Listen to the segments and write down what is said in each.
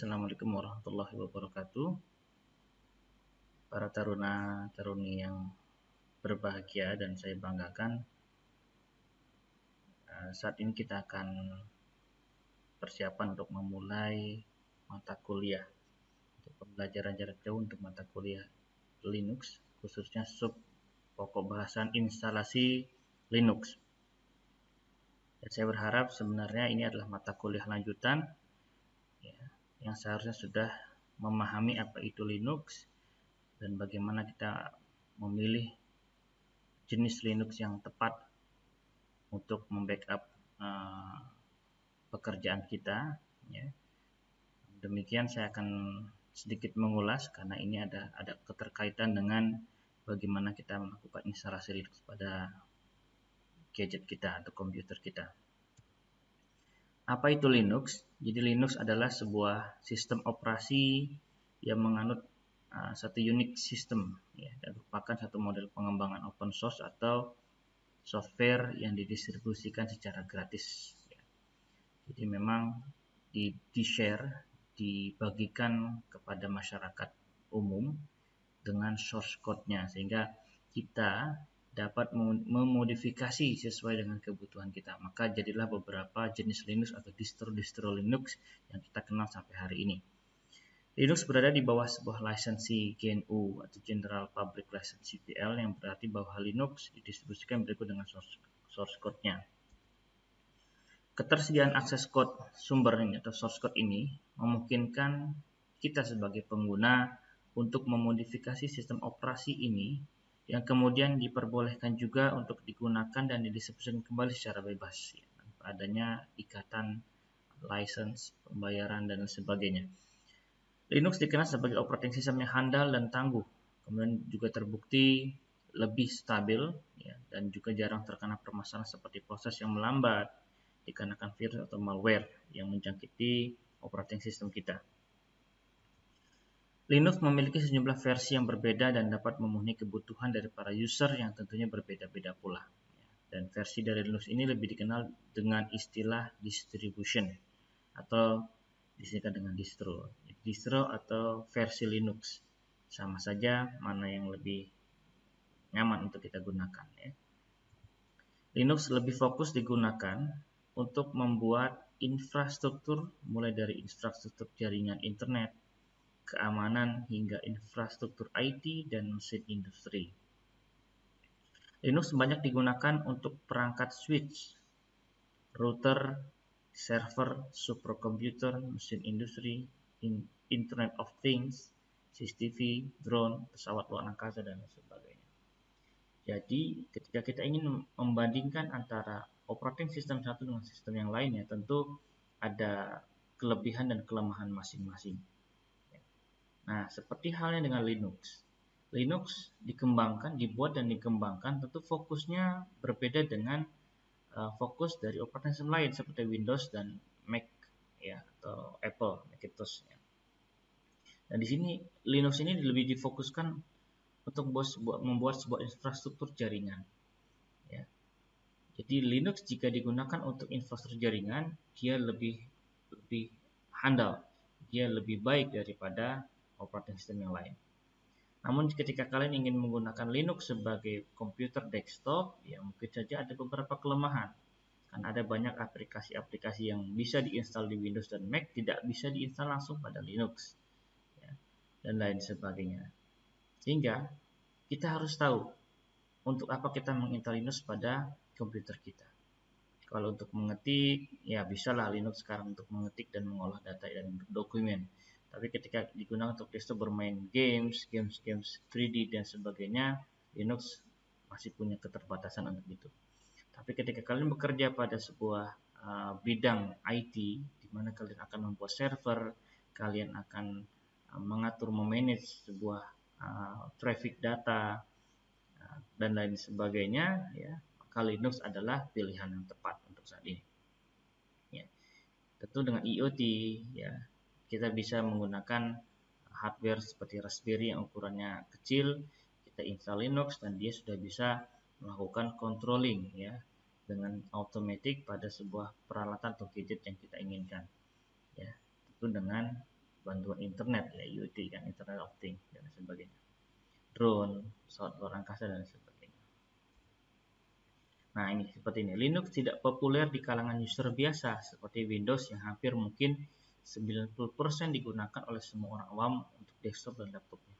Assalamualaikum warahmatullahi wabarakatuh. Para taruna-taruni yang berbahagia dan saya banggakan, saat ini kita akan persiapan untuk memulai mata kuliah untuk pembelajaran jarak jauh untuk mata kuliah Linux, khususnya sub pokok bahasan instalasi Linux. Dan saya berharap sebenarnya ini adalah mata kuliah lanjutan yang seharusnya sudah memahami apa itu Linux dan bagaimana kita memilih jenis Linux yang tepat untuk membackup pekerjaan kita. Demikian saya akan sedikit mengulas karena ini ada keterkaitan dengan bagaimana kita melakukan instalasi Linux pada gadget kita atau komputer kita. Apa itu Linux? Jadi Linux adalah sebuah sistem operasi yang menganut satu unix system dan merupakan satu model pengembangan open source atau software yang didistribusikan secara gratis. Jadi memang di-share, dibagikan kepada masyarakat umum dengan source code-nya sehingga kita dapat memodifikasi sesuai dengan kebutuhan kita. Maka jadilah beberapa jenis Linux atau distro Linux yang kita kenal sampai hari ini. Linux berada di bawah sebuah lisensi GNU atau General Public License GPL yang berarti bahwa Linux didistribusikan berikut dengan source code-nya. Ketersediaan akses code sumber ini atau source code ini memungkinkan kita sebagai pengguna untuk memodifikasi sistem operasi ini yang kemudian diperbolehkan juga untuk digunakan dan didistribusikan kembali secara bebas tanpa adanya ikatan license, pembayaran dan sebagainya. Linux dikenal sebagai operating system yang handal dan tangguh, kemudian juga terbukti lebih stabil dan juga jarang terkena permasalahan seperti proses yang melambat dikarenakan virus atau malware yang menjangkiti operating system kita. Linux memiliki sejumlah versi yang berbeda dan dapat memenuhi kebutuhan dari para user yang tentunya berbeda-beda pula. Dan versi dari Linux ini lebih dikenal dengan istilah distribution atau disingkat dengan distro. Distro atau versi Linux. Sama saja mana yang lebih nyaman untuk kita gunakan. Linux lebih fokus digunakan untuk membuat infrastruktur mulai dari infrastruktur jaringan internet, keamanan hingga infrastruktur IT dan mesin industri. Linux banyak digunakan untuk perangkat switch, router, server, superkomputer, mesin industri, Internet of Things, CCTV, drone, pesawat luar angkasa dan sebagainya. Jadi ketika kita ingin membandingkan antara operating system satu dengan sistem yang lainnya, tentu ada kelebihan dan kelemahan masing-masing. Nah, seperti halnya dengan Linux. Linux dibuat dan dikembangkan tentu fokusnya berbeda dengan fokus dari operating system lain seperti Windows dan Mac atau Apple, Macintosh. Dan di sini Linux ini lebih difokuskan untuk membuat sebuah infrastruktur jaringan. Jadi Linux jika digunakan untuk infrastruktur jaringan, dia lebih handal, dia lebih baik daripada operating system yang lain. Namun ketika kalian ingin menggunakan Linux sebagai komputer desktop, mungkin saja ada beberapa kelemahan. Karena ada banyak aplikasi-aplikasi yang bisa diinstal di Windows dan Mac tidak bisa diinstal langsung pada Linux dan lain sebagainya. Sehingga kita harus tahu untuk apa kita menginstal Linux pada komputer kita. Kalau untuk mengetik, bisalah Linux sekarang untuk mengetik dan mengolah data dan dokumen. Tapi ketika digunakan untuk desktop bermain games 3D dan sebagainya, Linux masih punya keterbatasan untuk itu. Tapi ketika kalian bekerja pada sebuah bidang IT, di mana kalian akan membuat server, kalian akan mengatur, memanage sebuah traffic data dan lain sebagainya, maka Linux adalah pilihan yang tepat untuk saat ini. Tentu dengan IoT, kita bisa menggunakan hardware seperti Raspberry yang ukurannya kecil, kita install Linux dan dia sudah bisa melakukan controlling dengan automatic pada sebuah peralatan atau gadget yang kita inginkan. Tentu dengan bantuan internet, ya IoT kan, Internet of Things dan sebagainya, drone, pesawat luar angkasa dan sebagainya. Nah, ini seperti ini. Linux tidak populer di kalangan user biasa seperti Windows yang hampir mungkin 90% digunakan oleh semua orang awam untuk desktop dan laptopnya.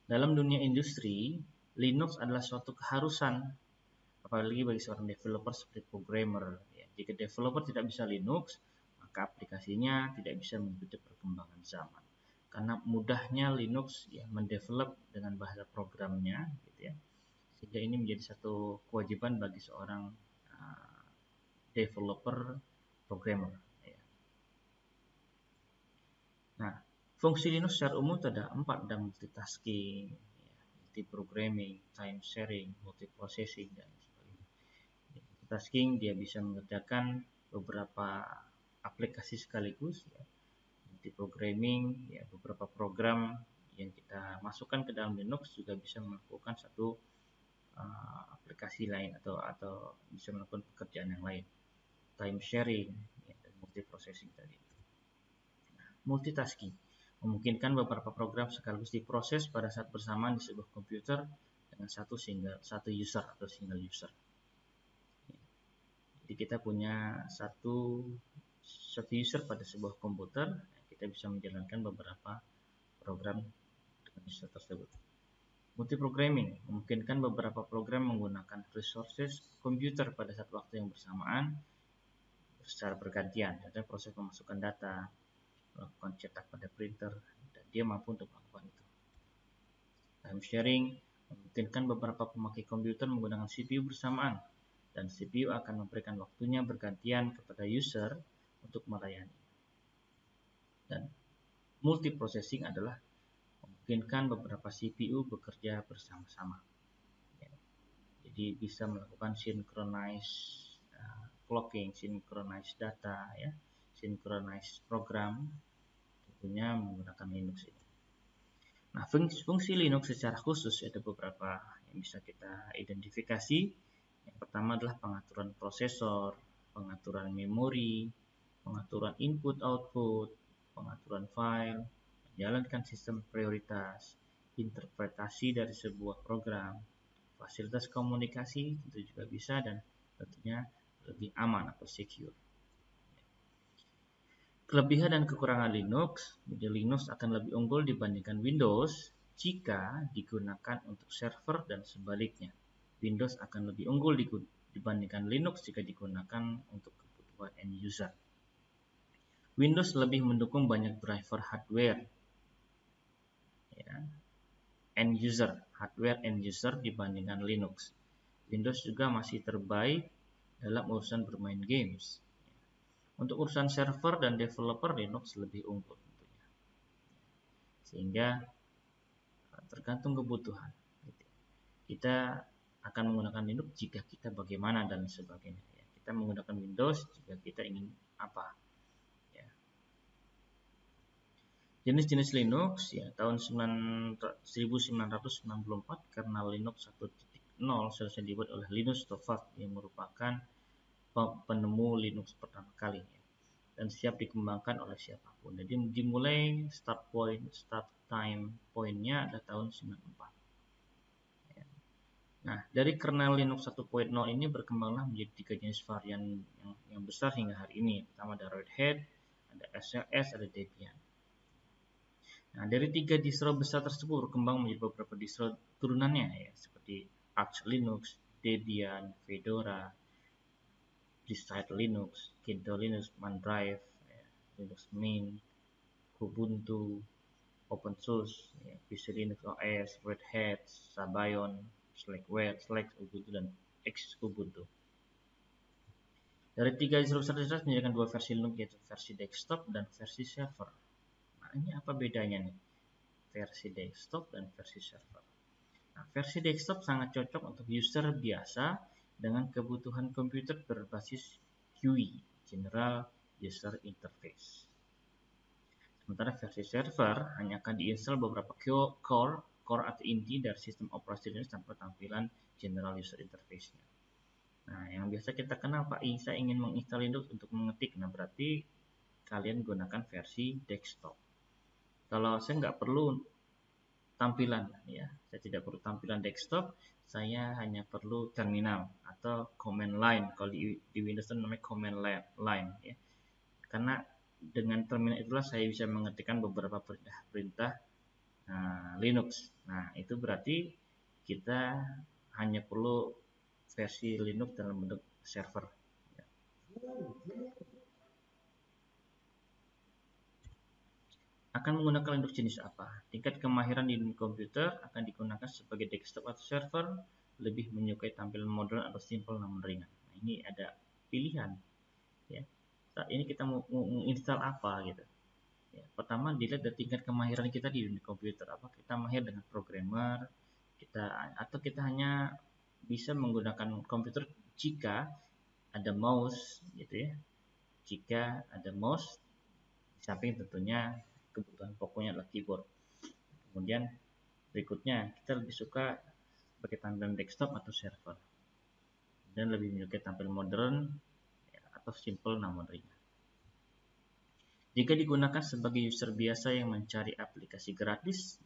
Dalam dunia industri, Linux adalah suatu keharusan, apalagi bagi seorang developer seperti programmer. Ya, jika developer tidak bisa Linux, maka aplikasinya tidak bisa mengikuti perkembangan zaman. Karena mudahnya Linux ya mendevelop dengan bahasa programnya, gitu ya. Sehingga ini menjadi satu kewajiban bagi seorang developer programmer. Ya. Nah, fungsi Linux secara umum ada 4, ada multitasking, ya, multi-programming, time sharing, multiprocessing, dan sebagainya. Multitasking dia bisa mengerjakan beberapa aplikasi sekaligus, ya. Multi-programming, ya, beberapa program yang kita masukkan ke dalam Linux juga bisa melakukan satu aplikasi lain atau bisa melakukan pekerjaan yang lain. Time sharing, ya, dan multiprocessing tadi. Multitasking memungkinkan beberapa program sekaligus diproses pada saat bersamaan di sebuah komputer dengan satu user atau single user. Jadi kita punya satu user pada sebuah komputer, kita bisa menjalankan beberapa program dengan user tersebut. Multiprogramming memungkinkan beberapa program menggunakan resources komputer pada saat waktu yang bersamaan secara bergantian. Ada proses pemasukan data, melakukan cetak pada printer, dan dia mampu untuk melakukan itu. Time sharing memungkinkan beberapa pemakai komputer menggunakan CPU bersamaan, dan CPU akan memberikan waktunya bergantian kepada user untuk melayani. Dan multiprocessing adalah memungkinkan beberapa CPU bekerja bersama-sama. Jadi bisa melakukan synchronize clocking, synchronize data, ya, synchronize program, tentunya menggunakan Linux ini. Nah, fungsi Linux secara khusus ada beberapa yang bisa kita identifikasi. Yang pertama adalah pengaturan prosesor, pengaturan memori, pengaturan input-output, pengaturan file, menjalankan sistem prioritas, interpretasi dari sebuah program, fasilitas komunikasi tentu juga bisa, dan tentunya lebih aman atau secure. Kelebihan dan kekurangan Linux, jadi Linux akan lebih unggul dibandingkan Windows jika digunakan untuk server dan sebaliknya. Windows akan lebih unggul dibandingkan Linux jika digunakan untuk kebutuhan end user. Windows lebih mendukung banyak driver hardware, ya, end user, hardware end user dibandingkan Linux. Windows juga masih terbaik dalam urusan bermain games. Untuk urusan server dan developer, Linux lebih unggul tentunya. Sehingga tergantung kebutuhan. Kita akan menggunakan Linux jika kita bagaimana dan sebagainya. Kita menggunakan Windows jika kita ingin apa. Ya. Jenis-jenis Linux, ya, tahun 1994 kernel Linux 1.0 selesai dibuat oleh Linus Torvalds yang merupakan penemu Linux pertama kali, ya, dan siap dikembangkan oleh siapapun. Jadi dimulai start time pointnya adalah tahun 94. Ya. Nah, dari kernel Linux 1.0 ini berkembanglah menjadi 3 jenis varian yang besar hingga hari ini. Pertama ada Red Hat, ada SLS, ada Debian. Nah, dari 3 distro besar tersebut berkembang menjadi beberapa distro turunannya, ya, seperti Arch Linux, Debian, Fedora, Freestyle Linux, Kiddo Linux, Mandrive, ya, Linux Mint, Ubuntu, Open Source, ya, PC Linux OS, Red Hat, Sabayon, Slackware, Slack, Ubuntu, dan Xubuntu. Dari 3 distro besar tersebut menyediakan 2 versi Linux, yaitu versi desktop dan versi server. Nah, ini apa bedanya nih? Versi desktop dan versi server. Nah, versi desktop sangat cocok untuk user biasa dengan kebutuhan komputer berbasis GUI, General User Interface. Sementara versi server hanya akan diinstal beberapa core atau inti dari sistem operasi Linux tanpa tampilan General User Interface-nya. Nah, yang biasa kita kenal, Pak, saya ingin menginstal Linux untuk mengetik. Nah, berarti kalian gunakan versi desktop. Kalau saya nggak perlu tampilan, ya, saya tidak perlu tampilan desktop, saya hanya perlu terminal atau command line. Kalau di Windows itu namanya command line, ya. Karena dengan terminal itulah saya bisa mengetikkan beberapa perintah Linux. Nah, itu berarti kita hanya perlu versi Linux dalam bentuk server. Akan menggunakan Linux jenis apa? Tingkat kemahiran di komputer akan digunakan sebagai desktop atau server, lebih menyukai tampilan modern atau simple namun ringan. Nah, ini ada pilihan, ya. Saat ini kita mau menginstal apa gitu. Ya, pertama dilihat dari tingkat kemahiran kita di dunia komputer. Apa kita mahir dengan programmer, atau kita hanya bisa menggunakan komputer jika ada mouse, gitu ya. Jika ada mouse, di samping tentunya kebutuhan pokoknya adalah keyboard. Kemudian berikutnya kita lebih suka pakai tampilan desktop atau server, dan lebih menyukai tampil modern, ya, atau simple namun ringan. Jika digunakan sebagai user biasa yang mencari aplikasi gratis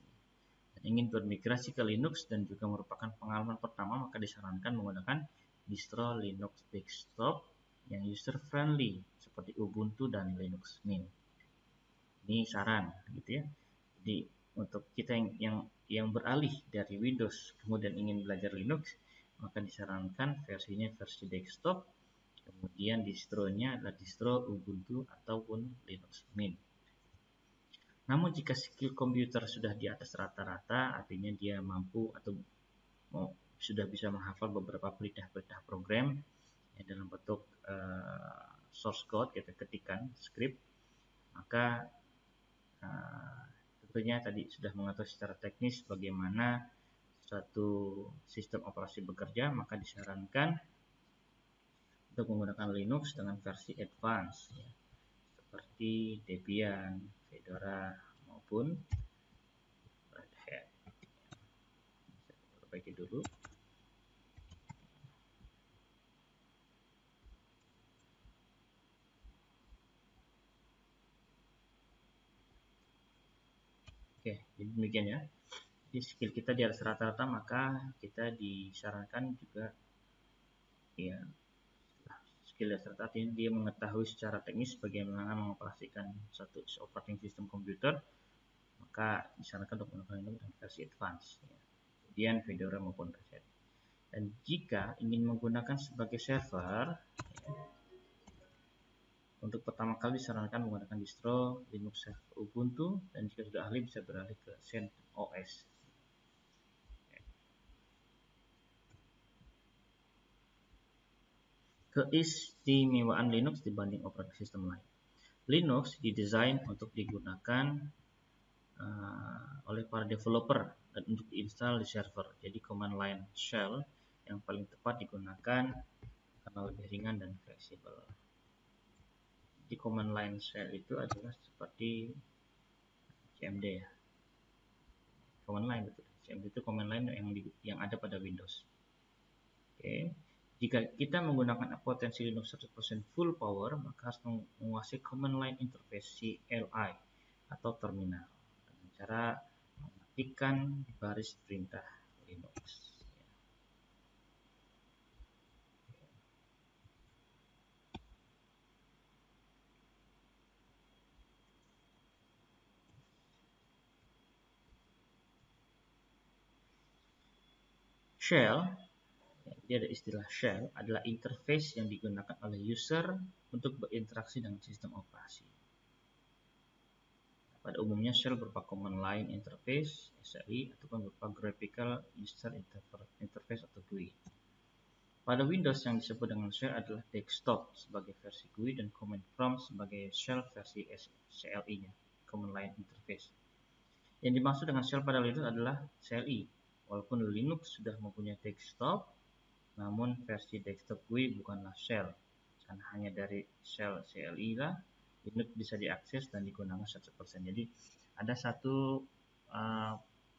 dan ingin bermigrasi ke Linux dan juga merupakan pengalaman pertama, maka disarankan menggunakan distro Linux desktop yang user friendly seperti Ubuntu dan Linux Mint. Ini saran gitu ya. Jadi untuk kita yang beralih dari Windows kemudian ingin belajar Linux, maka disarankan versinya versi desktop, kemudian distronya adalah distro Ubuntu ataupun Linux Mint. Namun jika skill komputer sudah di atas rata-rata, artinya dia mampu atau sudah bisa menghafal beberapa perintah-perintah program, ya, dalam bentuk source code, kita ketikan script, maka tentunya tadi sudah mengatur secara teknis bagaimana suatu sistem operasi bekerja, maka disarankan untuk menggunakan Linux dengan versi advance, ya, seperti Debian, Fedora maupun Red Hat. Saya perbaiki dulu. Oke, jadi demikian ya. Jadi skill kita di atas rata-rata, maka kita disarankan juga, ya, skill dasar artinya dia mengetahui secara teknis bagaimana mengoperasikan satu operating system komputer, maka disarankan untuk menggunakan Linux dengan versi advance, ya. Kemudian Fedora maupun Red Hat. Dan jika ingin menggunakan sebagai server, ya, untuk pertama kali disarankan menggunakan distro Linux Server Ubuntu, dan jika sudah ahli bisa beralih ke CentOS. Keistimewaan Linux dibanding operating system lain. Linux didesain untuk digunakan oleh para developer dan untuk diinstal di server. Jadi command line shell yang paling tepat digunakan karena lebih ringan dan fleksibel. Di command line shell itu adalah seperti CMD, ya. Command line, betul. CMD itu command line yang ada pada Windows. Oke. Jika kita menggunakan potensi Linux 100% full power, maka harus menguasai command line interface CLI atau terminal dengan cara mengetikkan baris perintah Linux. Shell, jadi ada istilah shell, adalah interface yang digunakan oleh user untuk berinteraksi dengan sistem operasi. Pada umumnya shell berupa command line interface (SLI) ataupun berupa graphical user interface atau GUI. Pada Windows yang disebut dengan shell adalah desktop sebagai versi GUI dan command prompt sebagai shell versi CLI-nya, command line interface. Yang dimaksud dengan shell pada Linux adalah CLI. Walaupun Linux sudah mempunyai desktop, namun versi desktop GUI bukanlah shell. Karena hanya dari shell CLI lah Linux bisa diakses dan digunakan 100%. Jadi ada satu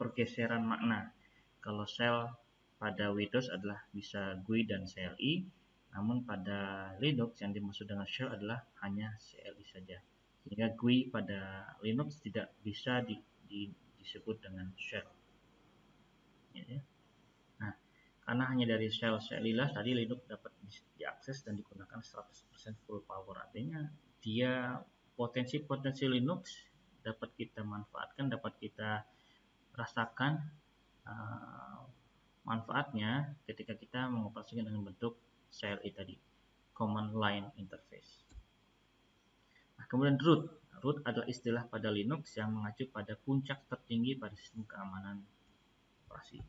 pergeseran makna. Kalau shell pada Windows adalah bisa GUI dan CLI, namun pada Linux yang dimaksud dengan shell adalah hanya CLI saja. sehingga GUI pada Linux tidak bisa disebut dengan shell. Ya. Nah, karena hanya dari shell lila tadi Linux dapat diakses dan digunakan 100% full power. Artinya dia potensi Linux dapat kita manfaatkan, dapat kita rasakan manfaatnya ketika kita mengoperasikan dengan bentuk CLI tadi, Command Line Interface. Nah, kemudian root. Root adalah istilah pada Linux yang mengacu pada puncak tertinggi pada sistem keamanan operasi.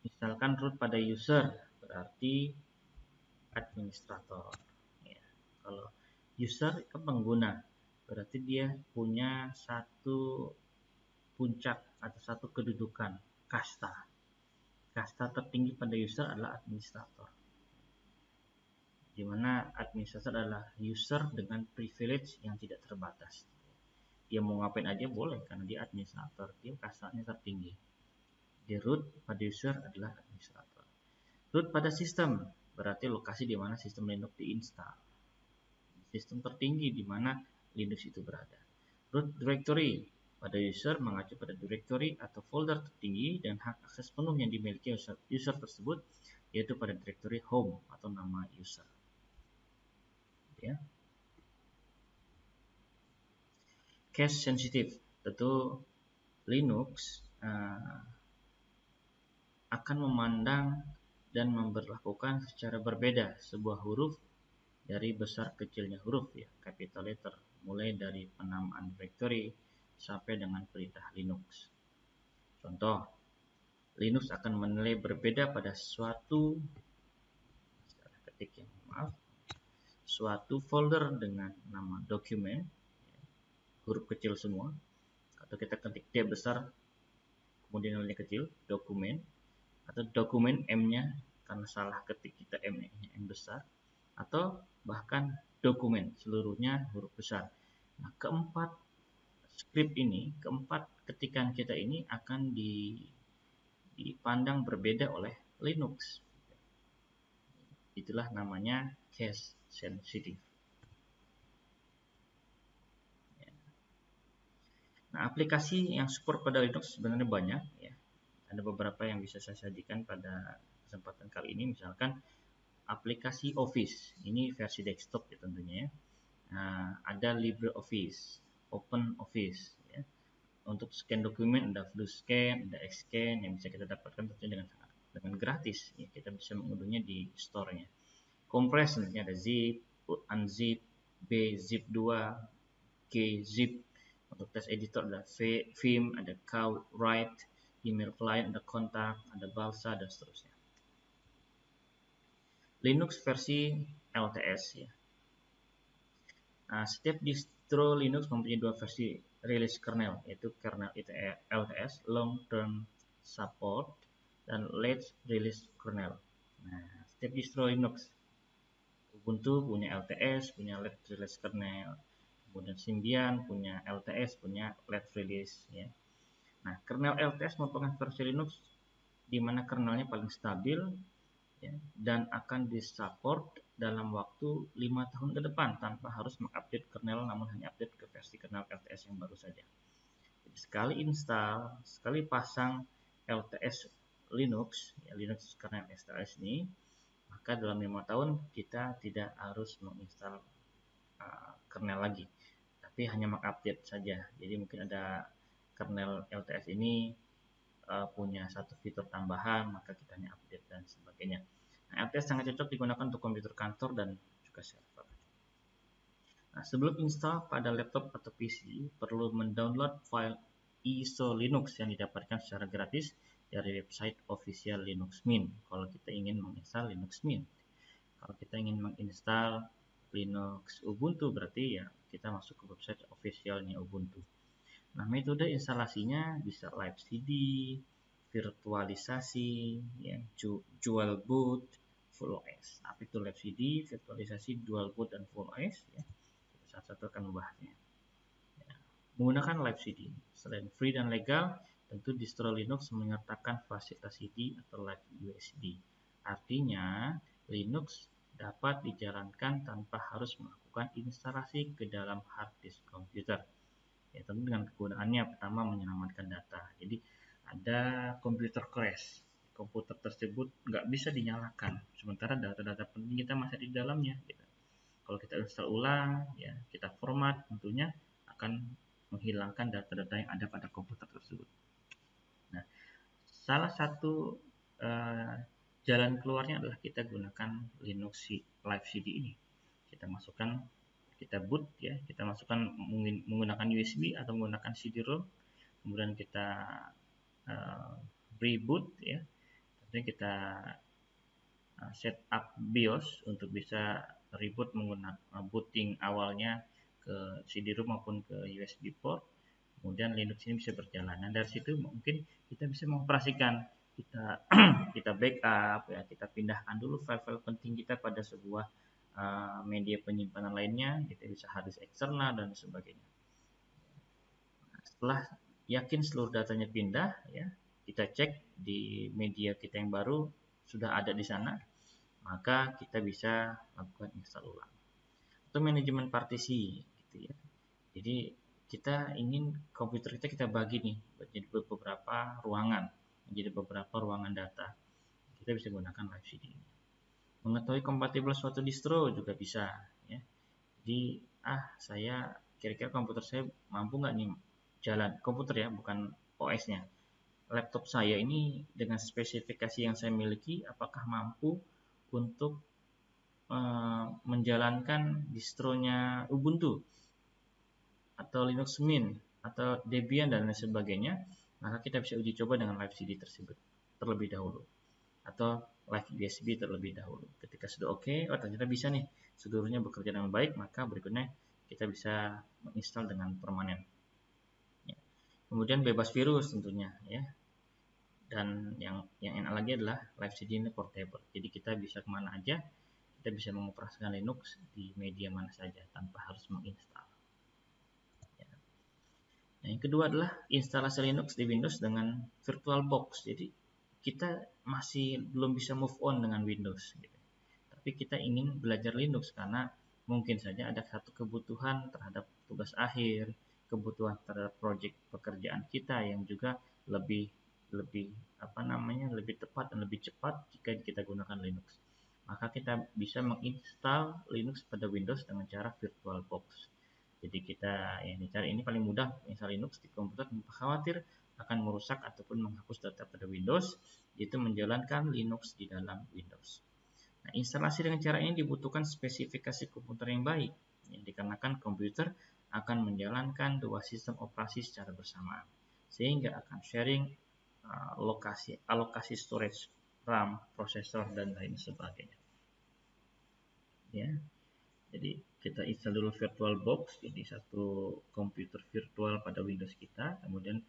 Misalkan root pada user berarti administrator. Ya. Kalau user itu pengguna, berarti dia punya satu puncak atau satu kedudukan, kasta. Kasta tertinggi pada user adalah administrator, di mana administrator adalah user dengan privilege yang tidak terbatas. Dia mau ngapain aja boleh karena dia administrator, dia kastanya tertinggi. Di root pada user adalah administrator. Root pada sistem berarti lokasi di mana sistem Linux diinstal. Sistem tertinggi di mana Linux itu berada. Root directory pada user mengacu pada directory atau folder tertinggi dan hak akses penuh yang dimiliki user tersebut, yaitu pada directory home atau nama user. Ya. Case sensitive, tentu Linux akan memandang dan memperlakukan secara berbeda sebuah huruf dari besar kecilnya huruf, ya, capital letter, mulai dari penamaan directory sampai dengan perintah Linux. Contoh, Linux akan menilai berbeda pada suatu folder dengan nama dokumen, huruf kecil semua, atau kita ketik D besar kemudian nilainya kecil, dokumen, atau dokumen M-nya karena salah ketik kita M-nya M besar, atau bahkan dokumen seluruhnya huruf besar. Nah, keempat ketikan kita ini akan dipandang berbeda oleh Linux. Itulah namanya case sensitive. Nah, aplikasi yang support pada Linux sebenarnya banyak, ya. Ada beberapa yang bisa saya sajikan pada kesempatan kali ini, misalkan aplikasi Office, ini versi desktop ya tentunya. Nah, ada LibreOffice, OpenOffice, ya. Untuk scan dokumen ada FluScan, ada Xscan yang bisa kita dapatkan tentunya dengan gratis, ya. Kita bisa mengunduhnya di store-nya. Compress tentunya ada zip, unzip, bzip2, gzip. Untuk test editor ada Vim, ada Write, email client, ada Kontak, ada Balsa, dan seterusnya. Linux versi LTS, ya. Nah, setiap distro Linux mempunyai dua versi release kernel, yaitu kernel LTS, Long Term Support, dan Late Release Kernel. Nah, setiap distro Linux, Ubuntu punya LTS, punya Late Release Kernel, kemudian Symbian punya LTS, punya Late Release, ya. Nah, kernel LTS merupakan versi Linux di mana kernelnya paling stabil, ya, dan akan disupport dalam waktu 5 tahun ke depan tanpa harus mengupdate kernel, namun hanya update ke versi kernel LTS yang baru saja. Jadi, sekali install, sekali pasang LTS Linux, ya, Linux kernel LTS ini, maka dalam 5 tahun kita tidak harus menginstal kernel lagi, tapi hanya mengupdate saja. Jadi mungkin ada kernel LTS ini punya satu fitur tambahan, maka kita hanya update dan sebagainya. Nah, LTS sangat cocok digunakan untuk komputer kantor dan juga server. Nah, sebelum install pada laptop atau PC, perlu mendownload file ISO Linux yang didapatkan secara gratis dari website official Linux Mint. Kalau kita ingin menginstal Linux Mint, kalau kita ingin menginstal Linux Ubuntu, berarti ya kita masuk ke website officialnya Ubuntu. Nah, metode instalasinya bisa live CD, virtualisasi, ya, dual boot, full OS. Apa itu live CD, virtualisasi, dual boot, dan full OS? Ya, kita satu-satu akan membahasnya. Ya. Menggunakan live CD, selain free dan legal, tentu distro Linux menyertakan fasilitas CD atau live USB. Artinya, Linux dapat dijalankan tanpa harus melakukan instalasi ke dalam hard disk komputer. Ya, tentu dengan kegunaannya pertama menyelamatkan data. Jadi ada komputer crash, komputer tersebut nggak bisa dinyalakan, sementara data-data penting kita masih di dalamnya. Gitu. Kalau kita install ulang, ya kita format, tentunya akan menghilangkan data-data yang ada pada komputer tersebut. Nah, salah satu jalan keluarnya adalah kita gunakan Linux Live CD ini. Kita masukkan, kita boot ya, kita masukkan menggunakan USB atau menggunakan CD-ROM, kemudian kita reboot ya, tentunya kita setup BIOS untuk bisa reboot menggunakan booting awalnya ke CD-ROM maupun ke USB port. Kemudian Linux ini bisa berjalan. Nah, dari situ mungkin kita bisa mengoperasikan, kita backup ya, kita pindahkan dulu file-file penting kita pada sebuah media penyimpanan lainnya, kita bisa hard disk eksternal dan sebagainya. Nah, setelah yakin seluruh datanya pindah ya, kita cek di media kita yang baru sudah ada di sana, maka kita bisa lakukan install ulang. Atau manajemen partisi gitu ya. Jadi kita ingin komputer kita bagi nih menjadi beberapa ruangan, menjadi beberapa ruangan data. Kita bisa gunakan Live CD. Mengetahui kompatibel suatu distro juga bisa ya. Jadi saya kira-kira komputer saya mampu nggak nih jalan komputer ya, bukan OS-nya. Laptop saya ini dengan spesifikasi yang saya miliki, apakah mampu untuk menjalankan distronya Ubuntu atau Linux Mint atau Debian dan lain sebagainya, maka kita bisa uji coba dengan Live CD tersebut terlebih dahulu atau Live USB terlebih dahulu. Ketika sudah oke, ternyata bisa nih seluruhnya bekerja dengan baik, maka berikutnya kita bisa menginstal dengan permanen. Ya. Kemudian bebas virus tentunya ya. Dan yang enak lagi adalah Live CD ini portable. Jadi kita bisa kemana aja, kita bisa mengoperasikan Linux di media mana saja tanpa harus menginstal. Nah, yang kedua adalah instalasi Linux di Windows dengan VirtualBox. Jadi kita masih belum bisa move on dengan Windows, gitu. Tapi kita ingin belajar Linux karena mungkin saja ada satu kebutuhan terhadap tugas akhir, kebutuhan terhadap proyek pekerjaan kita yang juga lebih lebih tepat dan lebih cepat jika kita gunakan Linux. Maka kita bisa menginstal Linux pada Windows dengan cara VirtualBox. Jadi kita cara ini paling mudah install Linux di komputer tanpa khawatir akan merusak ataupun menghapus data pada Windows, yaitu menjalankan Linux di dalam Windows. Nah, instalasi dengan cara ini dibutuhkan spesifikasi komputer yang baik, ya, dikarenakan komputer akan menjalankan dua sistem operasi secara bersamaan, sehingga akan sharing alokasi storage, RAM, prosesor dan lain sebagainya. Ya. Jadi kita install dulu VirtualBox, jadi satu komputer virtual pada Windows kita. Kemudian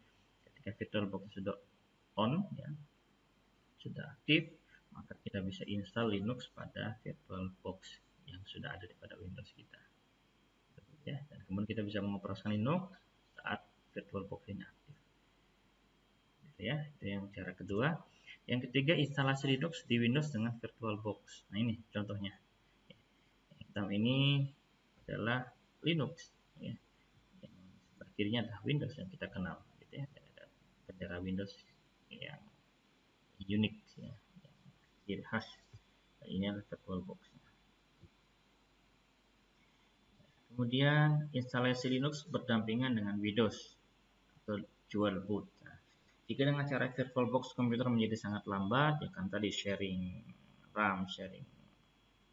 ketika VirtualBox sudah on, ya, sudah aktif, maka kita bisa install Linux pada VirtualBox yang sudah ada pada Windows kita. Ya, dan kemudian kita bisa mengoperasikan Linux saat VirtualBox ini aktif. Gitu ya, itu yang cara kedua. Yang ketiga, instalasi Linux di Windows dengan VirtualBox. Nah ini contohnya. Hitam ini adalah Linux ya. Yang sebelah kirinya adalah Windows yang kita kenal gitu ya. Ada bendera Windows yang unik ya, yang ciri khas. Dan ini adalah VirtualBox. Kemudian instalasi Linux berdampingan dengan Windows atau dual boot. Nah, jika dengan cara VirtualBox komputer menjadi sangat lambat, ya kan tadi sharing RAM, sharing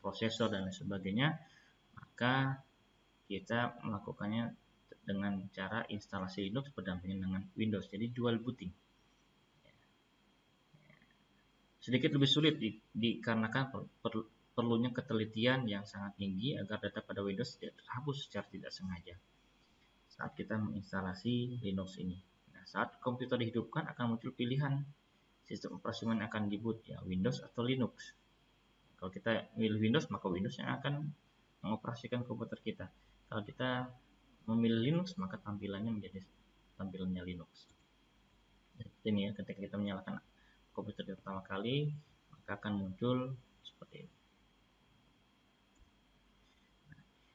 prosesor dan lain sebagainya, maka kita melakukannya dengan cara instalasi Linux berdampingan dengan Windows, jadi dual booting. Sedikit lebih sulit dikarenakan perlunya ketelitian yang sangat tinggi agar data pada Windows tidak terhapus secara tidak sengaja saat kita menginstalasi Linux ini. Nah, saat komputer dihidupkan akan muncul pilihan sistem operasi yang akan diboot, ya Windows atau Linux. Kalau kita milih Windows, maka Windows yang akan mengoperasikan komputer kita. Kalau kita memilih Linux, maka tampilannya menjadi tampilannya Linux. Seperti ini ya, ketika kita menyalakan komputer pertama kali, maka akan muncul seperti ini.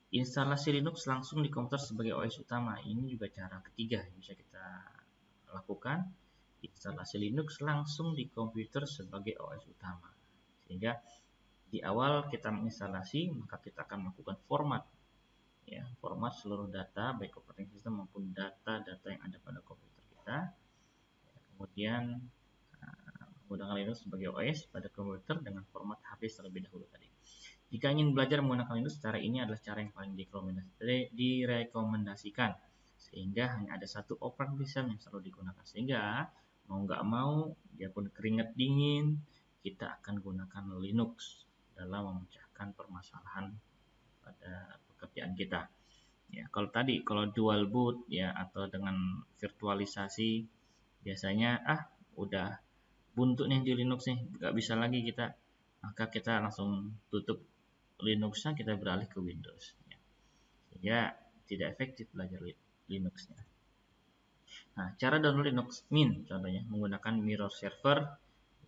Instalasi Linux langsung di komputer sebagai OS utama. Ini juga cara ketiga yang bisa kita lakukan. Instalasi Linux langsung di komputer sebagai OS utama. Sehingga di awal kita menginstalasi, maka kita akan melakukan format, ya, format seluruh data baik operating system maupun data-data yang ada pada komputer kita. Kemudian menggunakan Linux sebagai OS pada komputer dengan format HP terlebih dahulu tadi. Jika ingin belajar menggunakan Linux, cara ini adalah cara yang paling direkomendasikan, sehingga hanya ada satu operating system yang selalu digunakan. Sehingga mau nggak mau, biarpun keringat dingin, kita akan gunakan Linux dalam memecahkan permasalahan pada pekerjaan kita. Ya, kalau dual boot ya atau dengan virtualisasi, biasanya udah buntu nih di Linux nih, nggak bisa lagi kita, maka kita langsung tutup Linux-nya, kita beralih ke Windows, ya. Sehingga tidak efektif belajar Linux-nya. Nah, cara download Linux Mint contohnya menggunakan Mirror Server,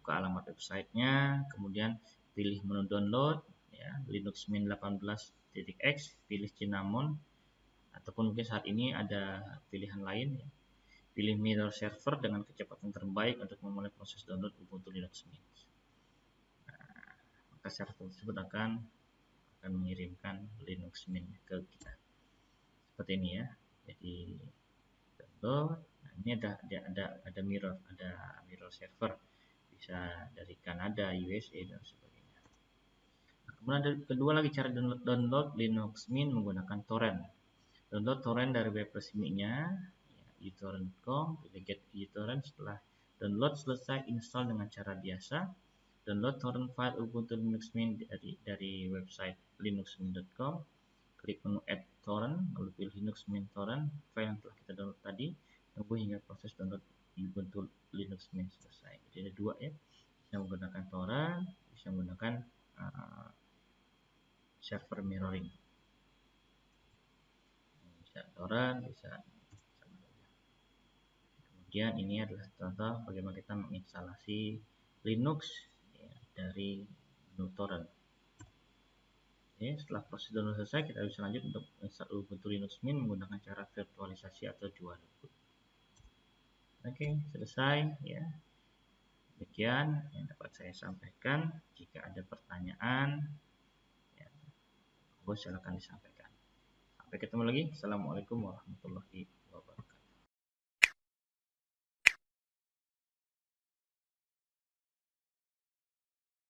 buka alamat websitenya, kemudian pilih menu download, ya, Linux Mint 18.x, pilih Cinnamon, ataupun mungkin saat ini ada pilihan lain, ya. Pilih Mirror Server dengan kecepatan terbaik untuk memulai proses download Ubuntu Linux Mint. Nah, maka server tersebut akan mengirimkan Linux Mint ke kita seperti ini, ya. Jadi download. Nah, ini ada mirror server, bisa dari Kanada, USA dan sebagainya. Nah, kemudian ada kedua lagi cara download Linux Mint menggunakan torrent. Download torrent dari web resminya, ya, utorrent.com, pilih get utorrent. Setelah download selesai, install dengan cara biasa. Download torrent file Ubuntu Linux Mint dari website linuxmint.com. Klik menu add torrent, lalu pilih Linux Mint torrent, file yang telah kita download tadi. Tunggu hingga proses download Ubuntu Linux Mint selesai. Jadi ada dua, ya, bisa menggunakan torrent, bisa menggunakan server mirroring. Bisa torrent, bisa. Kemudian ini adalah contoh bagaimana kita menginstalasi Linux, ya, dari menu torrent. Oke, setelah proses download selesai, kita bisa lanjut untuk install Ubuntu Linux Mint menggunakan cara virtualisasi atau dual boot. Oke, selesai, ya. Demikian yang dapat saya sampaikan. Jika ada pertanyaan, ya, silakan disampaikan. Sampai ketemu lagi. Assalamualaikum warahmatullahi wabarakatuh.